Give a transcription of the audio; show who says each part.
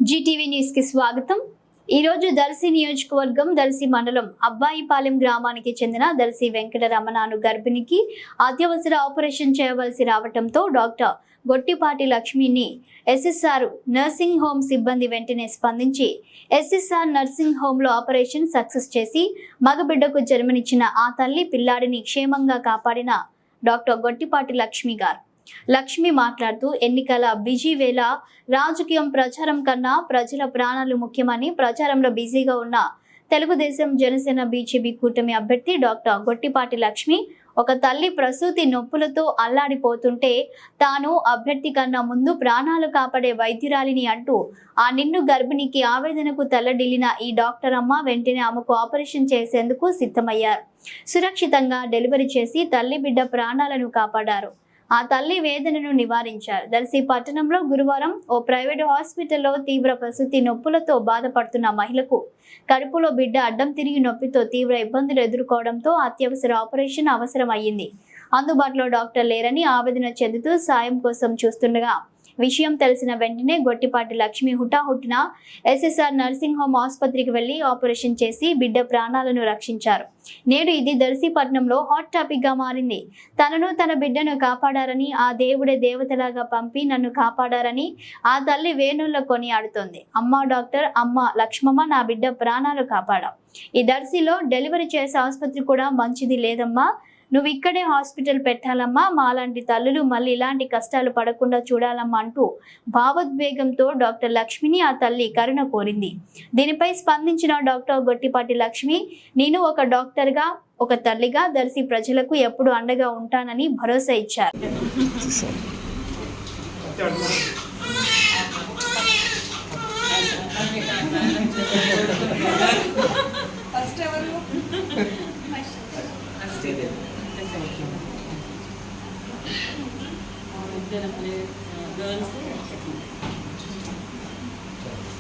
Speaker 1: Zee TV news కి స్వాగతం। ఈ రోజు దర్శి నియోజకవర్గం దర్శి మండలం అబ్బాయిపాలెం గ్రామానికి చెందిన దర్శి వెంకట రమణాను గర్భిణికి అత్యవసర ఆపరేషన్ చేయవలసి రావడంతో డాక్టర్ గొట్టిపాటి లక్ష్మిని ఎస్ఎస్ఆర్ నర్సింగ్ హోమ్ సిబ్బంది వెంటనే స్పందించి ఎస్ఎస్ఆర్ నర్సింగ్ హోమ్ లో ఆపరేషన్ సక్సెస్ చేసి మగబిడ్డకు జన్మనిచ్చిన ఆ తల్లి పిల్లాడిని క్షేమంగా కాపాడిన డాక్టర్ గొట్టిపాటి లక్ష్మి గారు। లక్ష్మి మాట్లాడుతూ ఎన్నికల బిజీ వేళ రాజకీయం ప్రచారం కన్నా ప్రజల ప్రాణాలు ముఖ్యమని ప్రచారంలో బిజీగా ఉన్న తెలుగుదేశం జనసేన బీజేపీ కూటమి అభ్యర్థి డాక్టర్ గొట్టిపాటి లక్ష్మి ఒక తల్లి ప్రసూతి నొప్పులతో అల్లాడిపోతుంటే తాను అభ్యర్థి కన్నా ముందు ప్రాణాలు కాపాడే వైద్యురాలిని అంటూ ఆ నిన్ను గర్భిణికి ఆవేదనకు తల్లడిల్లిన ఈ డాక్టర్ అమ్మ వెంటనే ఆమెకు ఆపరేషన్ చేసేందుకు సిద్ధమయ్యారు। సురక్షితంగా డెలివరీ చేసి తల్లి బిడ్డ ప్రాణాలను కాపాడారు। ఆ తల్లి వేదనను నివారించారు। దర్శి పట్టణంలో గురువారం ఓ ప్రైవేట్ హాస్పిటల్లో తీవ్ర ప్రసూతి నొప్పులతో బాధపడుతున్న మహిళకు కడుపులో బిడ్డ అడ్డం తిరిగి నొప్పితో తీవ్ర ఇబ్బందులు ఎదుర్కోవడంతో అత్యవసర ఆపరేషన్ అవసరం అయ్యింది। అందుబాటులో డాక్టర్ లేరని ఆవేదన చెందుతూ సాయం కోసం చూస్తుండగా విషయం తెలిసిన వెంటనే గొట్టిపాటి లక్ష్మి హుటాహుటిన ఎస్ఎస్ఆర్ నర్సింగ్ హోమ్ ఆసుపత్రికి వెళ్లి ఆపరేషన్ చేసి బిడ్డ ప్రాణాలను రక్షించారు। నేడు ఇది దర్శి పట్టణంలో హాట్ టాపిక్ గా మారింది। తనను తన బిడ్డను కాపాడారని ఆ దేవుడే దేవతలాగా పంపి నన్ను కాపాడారని ఆ తల్లి వేణుల్లో కొనియాడుతోంది। అమ్మ డాక్టర్, అమ్మ లక్ష్మమ్మ నా బిడ్డ ప్రాణాలు కాపాడావు। ఈ దర్శిలో డెలివరీ చేసే ఆసుపత్రి కూడా మంచిది లేదమ్మా, నువ్వు ఇక్కడే హాస్పిటల్ పెట్టాలమ్మా, మాలాంటి తల్లులు మళ్ళీ ఇలాంటి కష్టాలు పడకుండా చూడాలమ్మా అంటూ భావోద్వేగంతో డాక్టర్ లక్ష్మిని ఆ తల్లి కరుణ కోరింది। దీనిపై స్పందించిన డాక్టర్ గొట్టిపాటి లక్ష్మి నేను ఒక డాక్టర్గా ఒక తల్లిగా దర్శి ప్రజలకు ఎప్పుడు అండగా ఉంటానని భరోసా ఇచ్చారు।
Speaker 2: girls